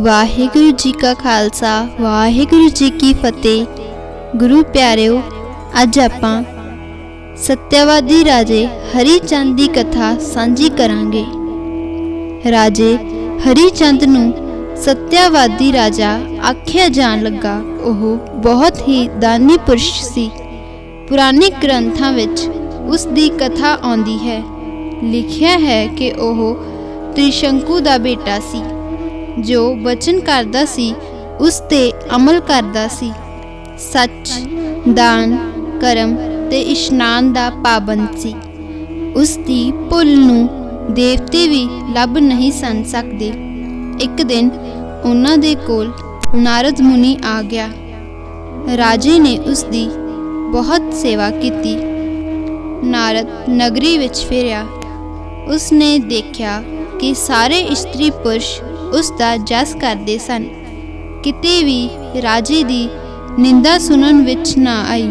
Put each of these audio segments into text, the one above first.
वाहिगुरु जी का खालसा वाहिगुरु जी की फतेह। गुरु प्यारिओ, अज आपां सत्यवादी राजे हरिचंद की कथा सांझी करांगे। राजे हरिचंद नूं सत्यवादी राजा आख्या जान लगा। ओह बहुत ही दानी पुरुष सी। पुराने ग्रंथां विच उस दी कथा आउंदी है। लिखिया है कि ओह त्रिशंकु दा बेटा सी, जो वचन करदा सी उस ते अमल करदा सी। सच, दान, करम ते इशनान दा पाबंद सी। उस दी भुल नूं देवते भी लभ नहीं सन सकदे। एक दिन उन्हां दे कोल नारद मुनि आ गया। राजे ने उस दी बहुत सेवा कीती। नारद नगरी विच फिरिया। उसने देखा कि सारे स्त्री पुरुष उसका जस करते सन। किते भी राजे दी निंदा सुनन विच ना आई।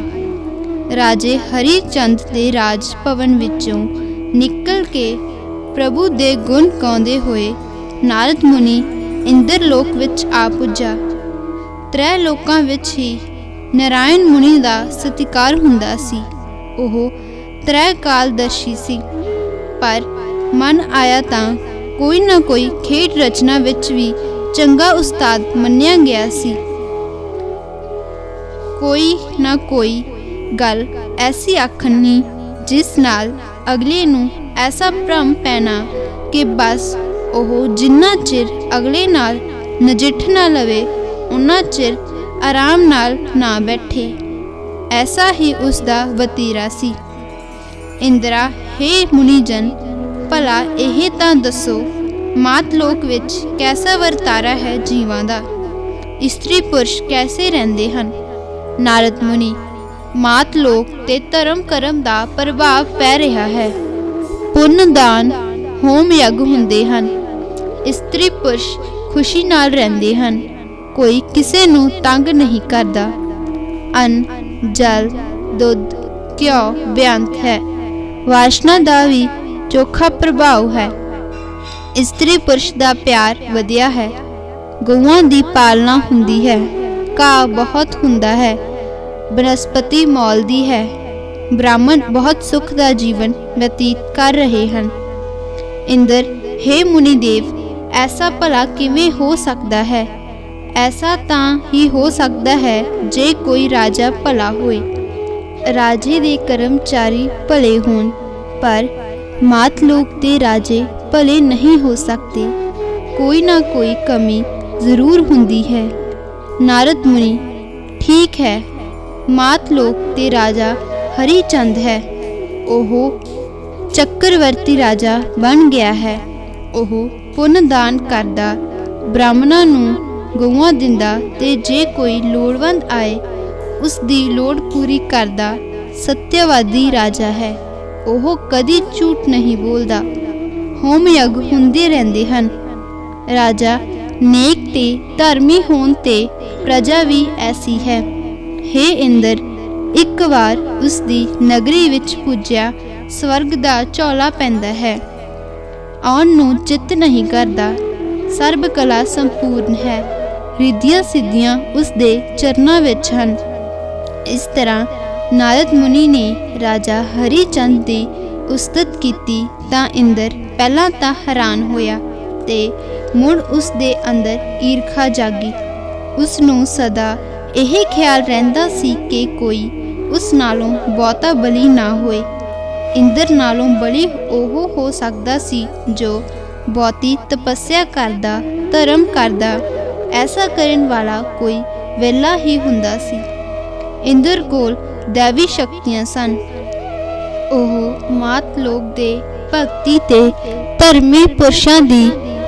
राजे हरिचंद दे राज भवन विचों निकल के प्रभु दे गुण गाउंदे होए नारद मुनि इंद्र लोक विच आ पुजा। त्रै लोकां विच ही नारायण मुनि दा सत्कार हुंदा सी। ओह त्रै कालदर्शी सी, पर मन आया तां कोई ना कोई खेड रचना विच भी चंगा उस्ताद मन्निया गया सी। कोई ना कोई गल ऐसी आखनी जिस नाल अगले नूं ऐसा भ्रम पैना कि बस ओह जिन्ना चिर अगले नाल नजिठ ना लवे उन्ना चिर आराम नाल ना बैठे। ऐसा ही उसका वतीरा सी। इंदिरा, हे मुनिजन, भला यह तां दसो मात लोक विच कैसा वरतारा है जीवां दा? स्त्री पुरुष कैसे रहंदे हन? नारद मुनि, मात लोक ते धर्म करम दा प्रभाव पै रहा है। पुण्य दान होम यज्ञ हुंदे हन। स्त्री पुरुष खुशी नाल रहंदे हन। कोई किसे नूं तंग नहीं करदा। अन्न, जल, दुध, घ्यो बेअंत है। वासना दा भी चोखा प्रभाव है। स्त्री पुरुष दा प्यार वधिया है। गऊआं दी पालना हुंदी है। घाह बहुत हुंदा है। बनस्पति मौलदी है। ब्राह्मण बहुत सुख दा जीवन व्यतीत कर रहे हन। इंद्र, हे मुनिदेव, ऐसा भला किवें हो सकदा है? ऐसा तां ही हो सकदा है जे कोई राजा भला होए, राजे दे कर्मचारी भले होण, पर मात लोक दे राजे भले नहीं हो सकते। कोई ना कोई कमी जरूर हुंदी है। नारद मुनि, ठीक है, मात लोक दे राजा हरिचंद है। ओह चक्रवर्ती राजा बन गया है। ओह पुण्य दान करदा, ब्राह्मणां नूं गऊआं दिंदा ते जे कोई लोड़वंद आए उस दी लोड़ पूरी करदा सत्यवादी राजा है। ओह कदी झूठ नहीं बोलदा। होम यज्ञ हुंदे रहंदे हन। राजा नेक ते धर्मी होण ते प्रजा भी ऐसी है। हे इंद्र, एक बार उस दी नगरी विच पूज्या स्वर्ग दा झौला पैंदा है। आउण नूं चित नहीं करदा। सर्ब कला संपूर्ण है। रिद्धियां सिद्धियां उस दे चरनां विच हन। इस तरह नारद मुनि ने राजा हरिचंद की उस्तत की तां इंद्र पहला तां हैरान होया ते मुड़ उस दे अंदर ईर्खा जागी। उसनूं सदा यह ख्याल रहिंदा सी कि कोई उस नालों बहुता बली ना होए। इंद्र नालों बली ओह हो सकदा सी जो बहुती तपस्या करदा, धर्म करदा। ऐसा करन वाला कोई वेला ही हुंदा सी। इंद्र कोल दैवी शक्तियां सन। ओह मात लोक दे भगती ते धर्मी पुरुषां दी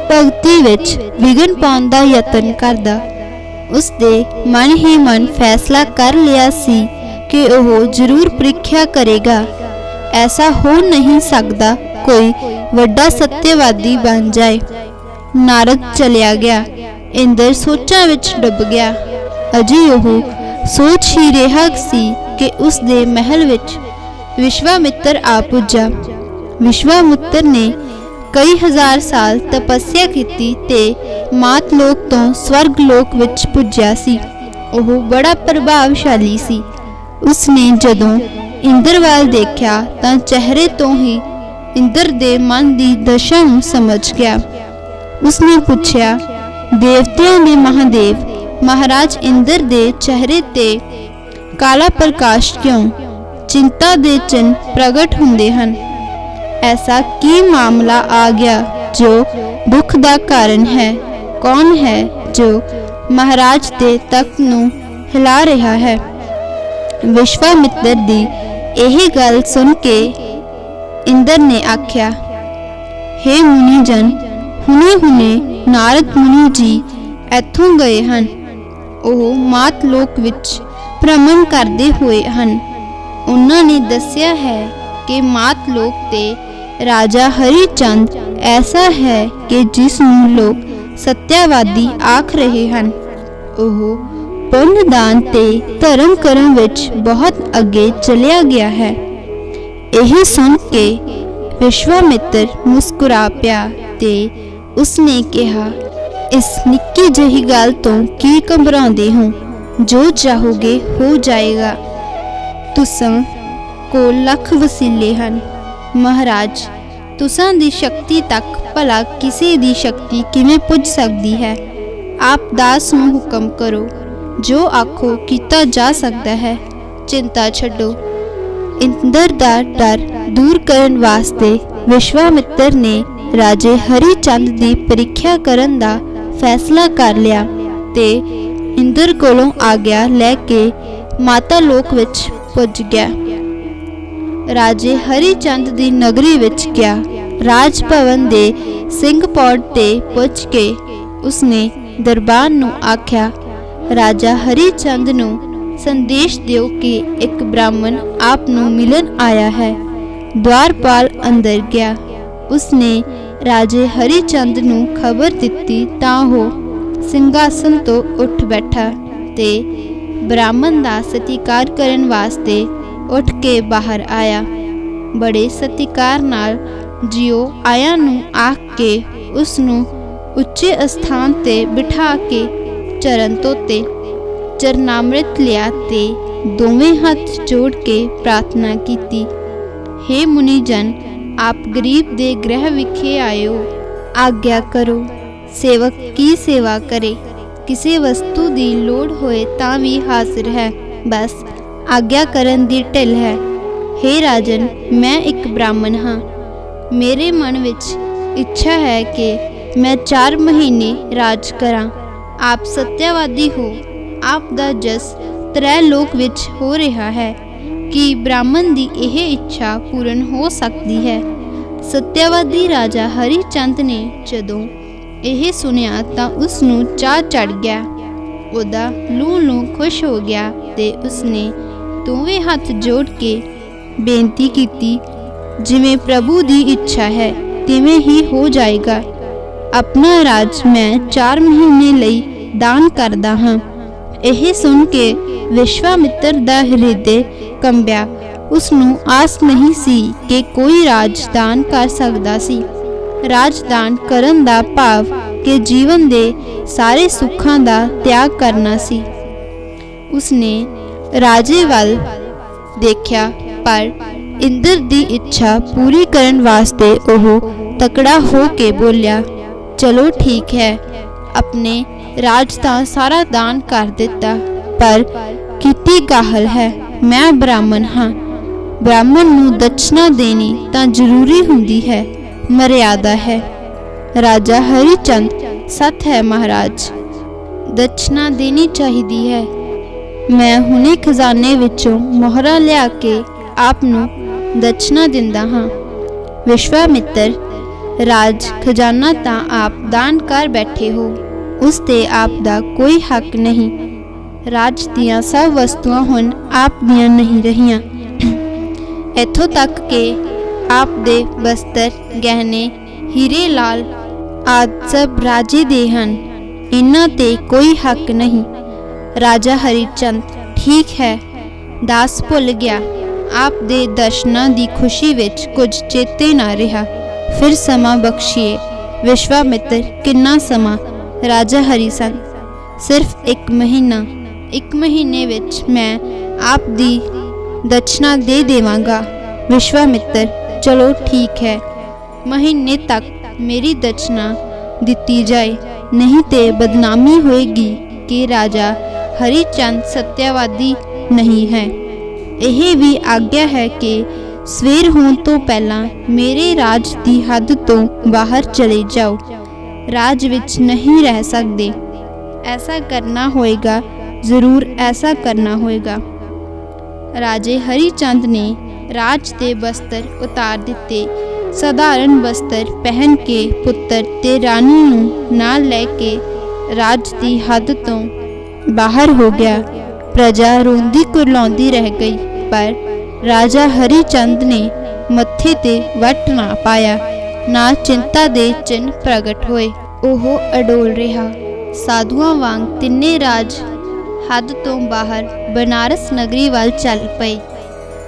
भगती विच विघन पाउण दा यतन करदा। उस दे मन ही मन फैसला कर लिया सी कि ओह जरूर परीक्षा करेगा। ऐसा हो नहीं सकदा कोई वड्डा सत्यवादी बन जाए। नारद चलिया गया। इंद्र सोचां विच डुब गया। अजे ओह सोच ही रहा सी कि उस दे महल विच विश्वामित्र आ पुजा। विश्वामित्र ने कई हज़ार साल तपस्या कीती ते मात लोक तो स्वर्ग लोक विच पुज्या सी। ओह बड़ा प्रभावशाली सी। उसने जदों इंद्र वाल देखा तां चेहरे तो ही इंद्र दे मन दी दशा नूं समझ गया। उसने पूछया, देवतियां दे महादेव महाराज इंद्र दे चेहरे ते काला प्रकाश क्यों? चिंता दे चिन्ह प्रगट हुंदे हन। ऐसा की मामला आ गया जो दुख दा कारण है? कौन है जो महाराज दे तख्त नूं हिला रहा है? विश्वामित्र दी यही गल सुन के इंद्र ने आख्या, हे मुनिजन, हुने हुने नारद मुनि जी इत्थों गए हन। ਉਹ ਮਾਤ ਲੋਕ ਵਿੱਚ ਭ੍ਰਮਣ ਕਰਦੇ ਹੋਏ ਹਨ। ਉਹਨਾਂ ਨੇ ਦੱਸਿਆ ਹੈ ਕਿ ਮਾਤ ਲੋਕ ਤੇ ਰਾਜਾ ਹਰੀ ਚੰਦ ਐਸਾ ਹੈ ਕਿ ਜਿਸ ਨੂੰ ਲੋਕ ਸੱਤਿਆਵਾਦੀ ਆਖ ਰਹੇ ਹਨ। ਉਹ ਪੁੰਨ ਦਾਨ ਤੇ ਧਰਮ ਕਰਨ ਵਿੱਚ ਬਹੁਤ ਅੱਗੇ ਚਲਿਆ ਗਿਆ ਹੈ। ਇਹ ਸੁਣ ਕੇ ਵਿਸ਼ਵਾਮਿੱਤਰ ਮੁਸਕਰਾ ਪਿਆ ਤੇ ਉਸਨੇ ਕਿਹਾ, इस निक्की जही गल तो की घबराते हो? जो चाहोगे हो जाएगा। तुसां कोल लख वसीले हन। महाराज, तुसां दी शक्ति तक भला किसी दी शक्ति किवें पुज सकती है? आप दास नूं हुक्म करो, जो आखो कीता जा सकता है। चिंता छड्डो। इंद्र दा डर दूर करन वास्ते विश्वामित्र ने राजे हरी चंद दी परीक्षा करन दा फैसला कर लिया ते इंद्र कोलों आग्या लैके माता लोक विच पुज गया। राजे हरी चंद दी नगरी विच गया। राज भवन दे सिंह पौड़ ते पुज के उसने दरबार नूं आख्या, राजा हरी चंद नूं संदेश दिओ कि एक ब्राह्मण आप नूं मिलन आया है। द्वारपाल अंदर गया। उसने राजे हरी चंद नूं खबर दिती तां ਉਹ ਸਿੰਘਾਸਨ ਤੋਂ ਉੱਠ ਬੈਠਾ ਤੇ ਬ੍ਰਾਹਮਣ ਦਾ ਸਤਿਕਾਰ ਕਰਨ ਵਾਸਤੇ ਉੱਠ ਕੇ ਬਾਹਰ ਆਇਆ। ਬੜੇ ਸਤਿਕਾਰ ਨਾਲ ਜਿਉ ਆਇਆ ਨੂੰ ਆਖ ਕੇ ਉਸ ਨੂੰ ਉੱਚੇ ਸਥਾਨ ਤੇ ਬਿਠਾ ਕੇ ਚਰਨ ਧੋਤੇ, ਚਰਨਾਮ੍ਰਿਤ ਲਿਆ ਤੇ ਦੋਵੇਂ ਹੱਥ ਜੋੜ ਕੇ ਪ੍ਰਾਰਥਨਾ ਕੀਤੀ, हे मुनिजन, आप गरीब दे गृह विखे आए हो। आज्ञा करो, सेवक की सेवा करे। किसी वस्तु दी लोड़ होए तां भी हाजिर है, बस आज्ञा करन दी ढिल है। हे राजन, मैं एक ब्राह्मण हाँ। मेरे मन विच इच्छा है कि मैं 4 महीने राज करां। आप सत्यावादी हो। आप दा जस त्रै लोक विच हो रहा है कि ब्राह्मण दी यह इच्छा पूर्ण हो सकती है। सत्यावादी राजा हरी चंद ने जदों यह सुनिया तां उसनूं चाह चढ़ गया। उहदा लूं खुश हो गया ते उसने दोवें हाथ जोड़ के बेनती कीती, जिवें प्रभु दी इच्छा है तिवें ही हो जाएगा। अपना राज मैं 4 महीने लई दान करदा हां। यह सुन के विश्वामित्र दा हृदय कंबिया। उसनूं आस नहीं सी कि कोई राजदान कर सकदा सी। राजदान करन दा भाव कि जीवन दे सारे सुखां दा त्याग करना सी। उसने राजे वाल देखा, पर इंद्र दी इच्छा पूरी करन वास्ते ओह तकड़ा हो के बोलिया, चलो ठीक है। अपने राज दा सारा दान कर दिता, पर कीती गाहल है। मैं ब्राह्मण हाँ। ब्राह्मण नूं दक्षिणा देनी तां जरूरी हुंदी है, मर्यादा है। राजा हरी चंद सत है महाराज, दक्षिणा देनी चाहिदी है। मैं हुणे खजाने विचों मोहरा लिया के आप नूं दक्षिणा दिंदा हाँ। विश्वामित्र, राज खजाना तां आप दान कर बैठे हो, उस ते आप दा कोई हक नहीं। राज दियां सब वस्तुआं हुण आप दियां नहीं रहियां। इत्थों तक के आप दे बस्तर, गहने, हीरे लाल आदि सब राजे दे हन। इन्हां ते कोई हक नहीं। राजा हरिचंद, ठीक है, दास भुल गया। आप दे दर्शनां दी खुशी विच कुछ चेते ना रहा। फिर समा बख्शिए। विश्वामित्र किन्ना समा? राजा हरिचंद सिर्फ 1 महीना। 1 महीने विच मैं आप दी दक्षिणा दे देवांगा। विश्वामित्र चलो ठीक है, महीने तक मेरी दक्षिणा दिती जाए, नहीं तो बदनामी होएगी कि राजा हरिचंद सत्यवादी नहीं है। यह भी आज्ञा है कि सवेर होने तो पहला मेरे राज की हद तो बाहर चले जाओ, राज विच नहीं रह सकते। ऐसा करना होएगा, जरूर ऐसा करना होएगा। राजे हरिचंद ने राज के वस्त्र उतार दिते, साधारण वस्त्र पहन के पुत्र ते रानी नूं नाल लैके राज की हद तो बाहर हो गया। प्रजा रोंदी कुरलाउंदी रह गई, पर राजा हरिचंद ने मत्थे ते वट ना पाया, ना चिंता दे चिन्ह प्रगट होए। ओह अडोल रहा। साधुआं वांग तिन्ने राज हद तो बाहर बनारस नगरी वाल चल पए।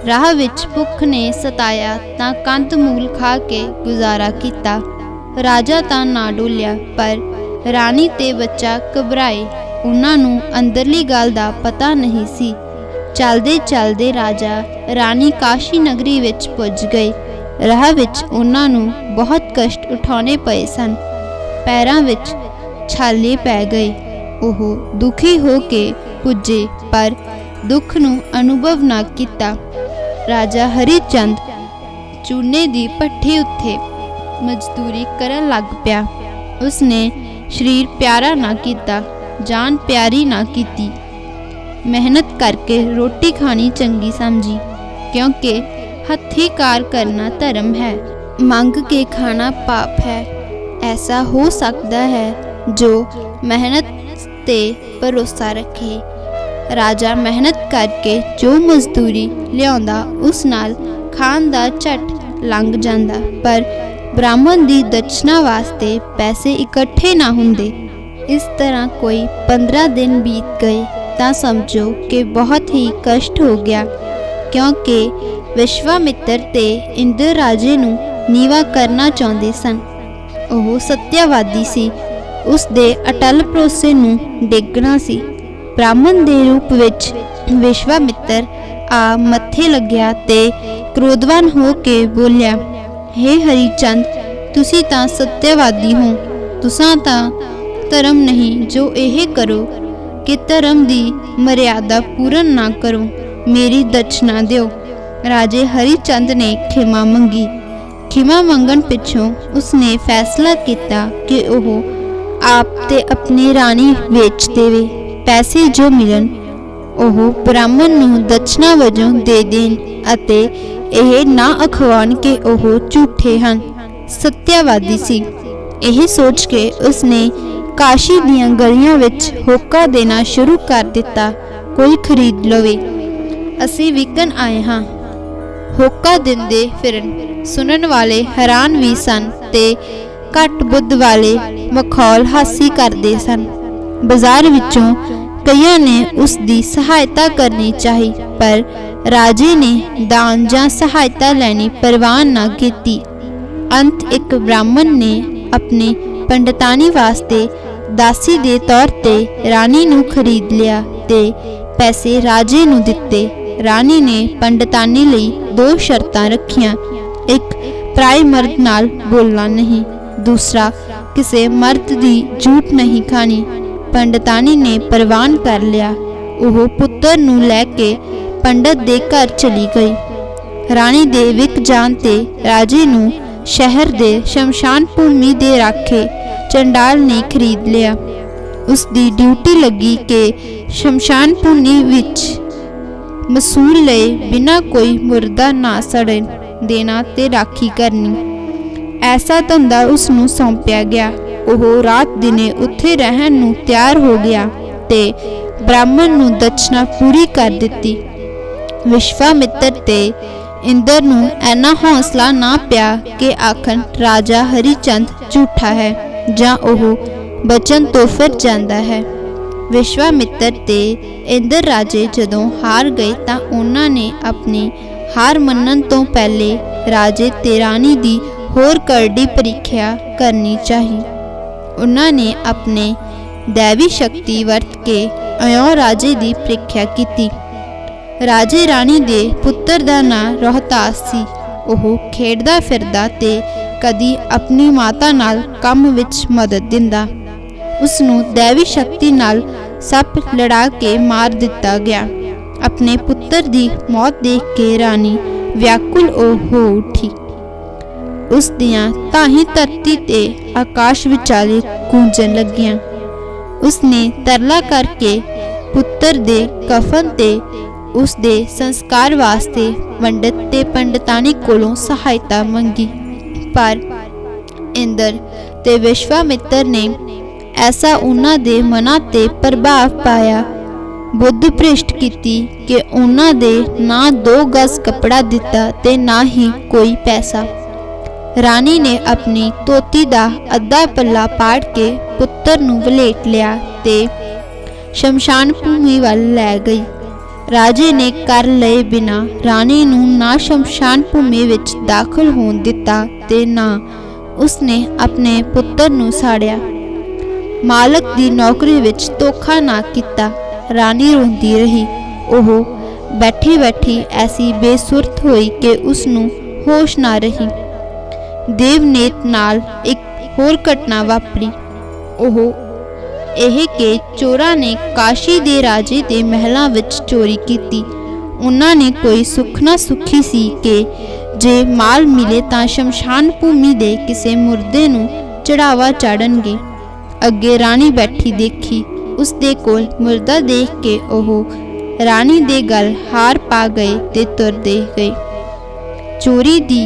राह विच भुख ने सताया तां कंद मूल खा के गुजारा किया। राजा तां ना डोलिया, पर रानी ते बच्चा घबराए। उन्हां नूं अंदरली गल दा पता नहीं सी। चलदे चलदे राजा रानी काशी नगरी विच पुज गए। राह विच उन्हां नूं बहुत कष्ट उठाने पए सन। पैरां विच छाले पै गए। ओह दुखी हो के पुजे, पर दुख नूं अनुभव ना किया। राजा हरिचंद चूने दी भट्ठी उत्थे मजदूरी करन लग पिया। उसने शरीर प्यारा ना किया, जान प्यारी ना कीती। मेहनत करके रोटी खानी चंगी समझी, क्योंकि हथी कार करना धर्म है, मंग के खाना पाप है। ऐसा हो सकता है जो मेहनत ते भरोसा रखे। राजा मेहनत करके जो मजदूरी लियाउंदा उस नाल खान दा झट लंघ जांदा, पर ब्राह्मण दी दक्षिणा वास्ते पैसे इकट्ठे ना हुंदे। इस तरह कोई 15 दिन बीत गए तां समझो कि बहुत ही कष्ट हो गया, क्योंकि विश्वामित्र ते इंद्र राजे नूं नीवा करना चाहुंदे सन। ओह सत्यवादी सी, उस दे अटल भरोसे नूं डिगना सी। ब्राह्मण दे रूप विच विश्वामित्र आ मत्थे लग्या ते क्रोधवान हो के बोलिया, हे हरिचंद, तुसी तां सत्यवादी हो, तुसां तां धर्म नहीं जो यह करो कि धर्म दी मर्यादा पूर्ण ना करो, मेरी दक्षिणा दिओ। राजे हरिचंद ने खिमा मंगी। खिमा मंगण पिछों उसने फैसला किया कि वह आप ते अपनी रानी वेच देवे। पैसे जो मिलन ओह ब्राह्मण नूं दक्षिणा वजों दे देन अते यह ना अखवाउण कि ओह झूठे हन, सत्यवादी सी। यह सोच के उसने काशी दीआं गलियां विच होका देना शुरू कर दिता, कोई खरीद लवे, असी विकन आए हां। होका दिंदे फिरन सुनन वाले हैरान भी सन ते घट बुद्ध वाले मखौल हासी करते सन। बाजार विचों कईयां ने उसकी सहायता करनी चाही, पर राजे ने दान जां सहायता लैनी परवाह ना की। अंत एक ब्राह्मण ने अपनी पंडितानी वास्ते दासी दे तौर ते रानी नूं खरीद लिया ते पैसे राजे नूं दिते। रानी ने पंडितानी लई 2 शर्तां रखियां, एक पराए मर्द नाल बोलना नहीं, दूसरा किसी मर्द दी झूठ नहीं खानी। पंडितानी ने परवान कर लिया। वह पुत्र नूं लैके पंडित दे घर चली गई। रानी दे विक जान ते राजे नूं शहर दे शमशान भूमि दे राखे चंडाल ने खरीद लिया। उसकी ड्यूटी लगी कि शमशान भूमि विच मसूल लए बिना कोई मुर्दा ना सड़न देना ते राखी करनी। ऐसा धंधा उसनूं सौंपिया गया। वह रात दिने उत्थे रहन नूं तैयार हो गया ते ब्राह्मण नूं दक्षिणा पूरी कर दिती। विश्वामित्र ते इंद्र नूं ऐना हौसला ना पिया कि आखन राजा हरिचंद झूठा है जां ओह बचन तो फिर जांदा है। विश्वामित्र ते इंद्र राजे जदों हार गए तां उन्हां ने अपनी हार मनन तो पहले राजे ते रानी दी होर करड़ी परीक्षा करनी चाहिए। उन्होंने अपने दैवी शक्ति वरत के इयों राजे की परीक्षा की। राजे रानी दे पुत्र का नाम रोहतास सी। ओह खेडदा फिरदा ते कदी अपनी माता नाल काम विच मदद दिंदा। उसनू दैवी शक्ति नाल सप लड़ा के मार दिता गया। अपने पुत्र की मौत देख के रानी व्याकुल हो उठी। उस दियां ताही धरती ते आकाश विचाले गूंजन लगियां। उसने तरला करके पुत्र दे कफन ते उस दे संस्कार वास्ते पंडित ते पंडितानी कोलों सहायता मंगी, पर इंद्र ते विश्वामित्र ने ऐसा उन्हां दे मनां ते प्रभाव पाया, बुद्ध भ्रिष्ट कीती कि उन्हां दे ना 2 गज कपड़ा दिता ते ना ही कोई पैसा। रानी ने अपनी तोती दा अद्धा पल्ला पाड़ के पुत्र नूं वलेट लिया ते शमशान भूमि वल लै गई। राजे ने कर लए बिना रानी नूं ना शमशान भूमि विच दाखल होण दिता ते ना उसने अपने पुत्र नूं साड़िया। मालक दी नौकरी विच धोखा ना किता। रानी रोंदी रही। ओह बैठी बैठी ऐसी बेसुरत होई कि उसनूं होश ना रही। देवनेत नाल एक होर घटना वापरी। ओह यह कि चोरां ने काशी दे राजे दे महलां विच चोरी की। उन्हां ने कोई सुखना सुखी सी कि जे माल मिले तां शमशान भूमि दे किसे मुर्दे नूं चढ़ावा चाढ़नगे। अगे रानी बैठी देखी। उस दे कोल मुर्दा देख के ओह रानी दे गल हार पा गए ते तुरदे गए। चोरी दी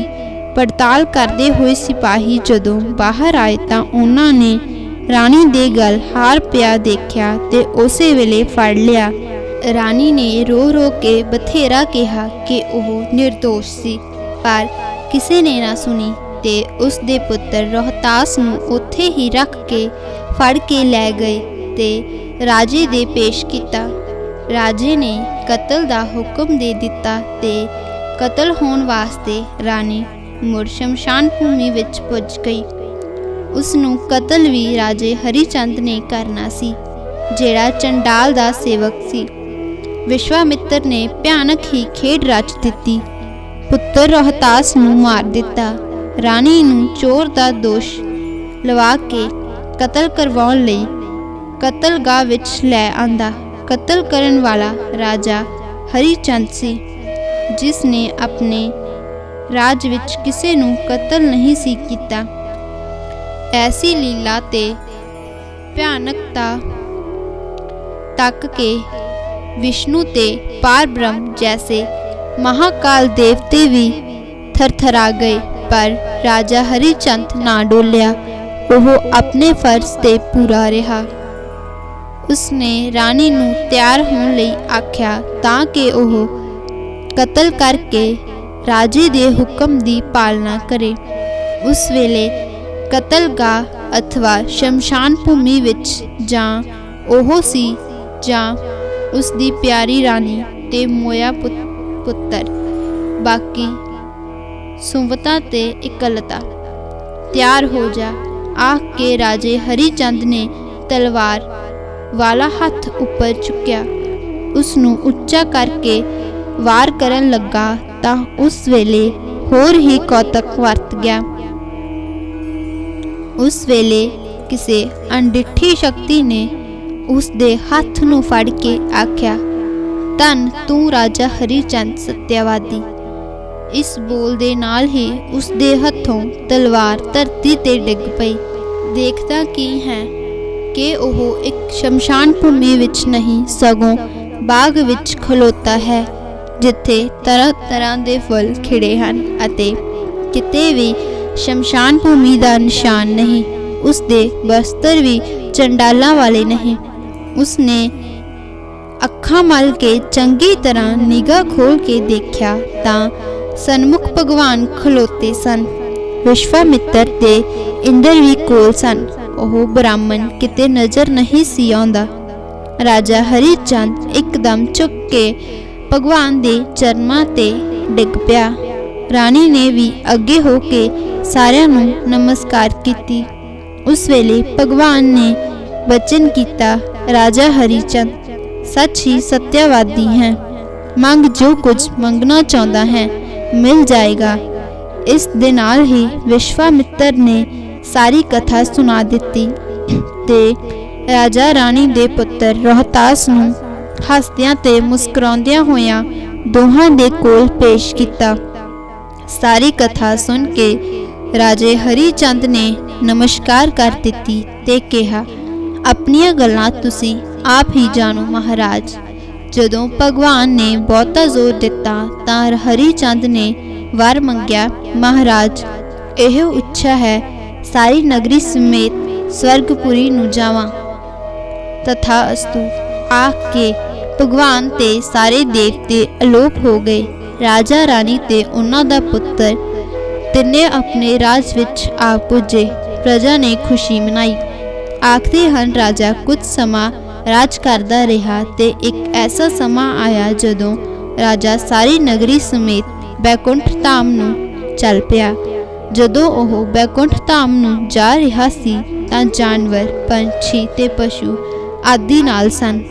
पड़ताल करते हुए सिपाही जदों बाहर आए तां उन्हां ने रानी दे गल हार पिया देखिया ते उसे वेले फड़ लिया। रानी ने रो रो के बथेरा कहा कि वह निर्दोष सी, पर किसी ने ना सुनी ते उस दे पुत्र रोहतास नूं उत्थे ही रख के फड़ के लै गए ते राजे दे पेश किया। राजे ने कतल दा हुक्म दे दिता ते कतल होण वास्ते रानी मुड़ शमशान भूमि विच पुज गई। उसनूं कतल भी राजे हरिचंद ने करना सी, जेड़ा चंडाल दा सेवक सी। विश्वामित्र ने भयानक ही खेड रच दिती। पुत्र रोहतास नूं मार दिता। रानी नूं चोर दा दोष लवा के कतल करवाउण लई कतलगाह विच लै आंदा। कतल करन वाला राजा हरिचंद सी, जिसने अपने राज विच किसे नूं कतल नहीं सी कीता। ऐसी लीला ते भयानकता तक के विष्णु ते पार ब्रह्म जैसे महाकाल देवते भी थरथरा गए, पर राजा हरिचंद ना डोलिया। वह अपने फर्ज ते पूरा रहा। उसने रानी नूं तैयार होने लई आख्या तां कि वह कतल करके राजे दे हुक्म दी पालना करे। उस वेले कतलगाह अथवा शमशान भूमि विच जां ओह सी जां उसदी प्यारी रानी ते मोया पुत्र, बाकी सुवता ते इकलता। तैयार हो जा आख के राजे हरिचंद ने तलवार वाला हथ ऊपर चुक्या। उसनूं उच्चा करके वार करन लगा तां उस वेले होर ही कौतक वरत गया। उस वेले किसे अनडिठी शक्ति ने उस दे हथ नूं फड़ के आख्या, धन तू राजा हरिचंद सत्यवादी। इस बोल दे नाल ही उस दे हथों तलवार धरती ते डिग पई। देखदा की है कि ओह एक शमशान भूमि विच नहीं सगों बाग विच खलोता है, जिथे तरह तरह के फल खिड़े हन अते किते भी शमशान भूमि का निशान नहीं। उसके वस्त्र भी चंडालों वाले नहीं। उसने अखां मल के चंगी तरह निगाह खोल के देखा तां सन्मुख भगवान खलोते सन। विश्वामित्र ते इंद्र भी कोल सन। ओह ब्राह्मण किते नज़र नहीं सी आउंदा। राजा हरिचंद एकदम झुक के भगवान दे चरनां ते डिग पिया। राणी ने भी अगे हो के सारिਆਂ ਨੂੰ नमस्कार कीती। उस वेले भगवान ने वचन किया, राजा हरिचंद सच ही सत्यवादी हैं। मंग जो कुछ मंगना चाहता है मिल जाएगा। इस दे नाल ही विश्वामित्र ने सारी कथा सुना दी ते राजा राणी दे पुत्र रोहतास नूं हसदियां ते मुस्कुराउंदियां होइयां दोहां दे कोल पेश किया। सारी कथा सुन के राजे हरिचंद ने नमस्कार कर दिती ते कहा, अपनियां गल्लां तुसीं आप ही जानो महाराज। जदों भगवान ने बहुता जोर दिता तां हरिचंद ने वर मंग्या, महाराज एहो इच्छा है सारी नगरी समेत स्वर्गपुरी नूं जावां। तथा अस्तु आख के भगवान ते सारे देवते अलोप हो गए। राजा राणी ते उन्हां दा पुत्र तिन्ने अपने राज विच आ पुजे। प्रजा ने खुशी मनाई। आखदे हन राजा कुछ समा राज करदा रहा ते एक ऐसा समा आया जदों राजा सारी नगरी समेत बैकुंठ धाम नूं चल पिया। जदों ओह बैकुंठ धाम नूं जा रहा सी तां जानवर पंछी ते पशु आदि नाल सन।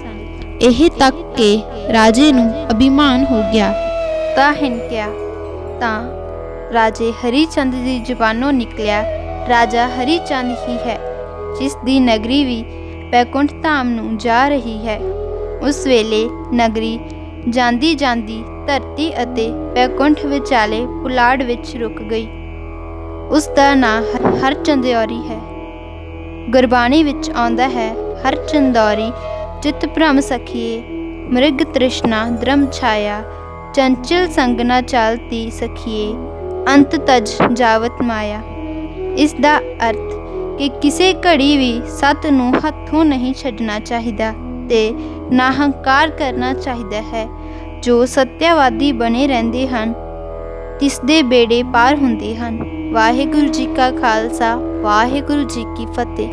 यह तक के राजे नूं अभिमान हो गया तां हिनकिया तां राजे हरिचंद की जुबानों निकलिया, राजा हरिचंद ही है जिस दी नगरी भी बैकुंठ धाम नूं जा रही है। उस वेले नगरी जांदी जांदी धरती अते बैकुंठ विचाले पुलाड़ विच रुक गई। उसका नाम हरचंदौरी है। गुरबाणी विच आउंदा है, हरचंदौरी चित भ्रम सखिए, मृग तृष्णा द्रम छाया, चंचल संग न चालती सखिए, अंत तज जावत माया। इसका अर्थ कि किसी घड़ी भी सत नूं हथों नहीं छड्डना चाहिदा ते ना हंकार करना चाहिदा है। जो सत्यवादी बने रहंदे हन तिसदे बेड़े पार हुंदे हन। वाहिगुरू जी का खालसा, वाहिगुरू जी की फतेह।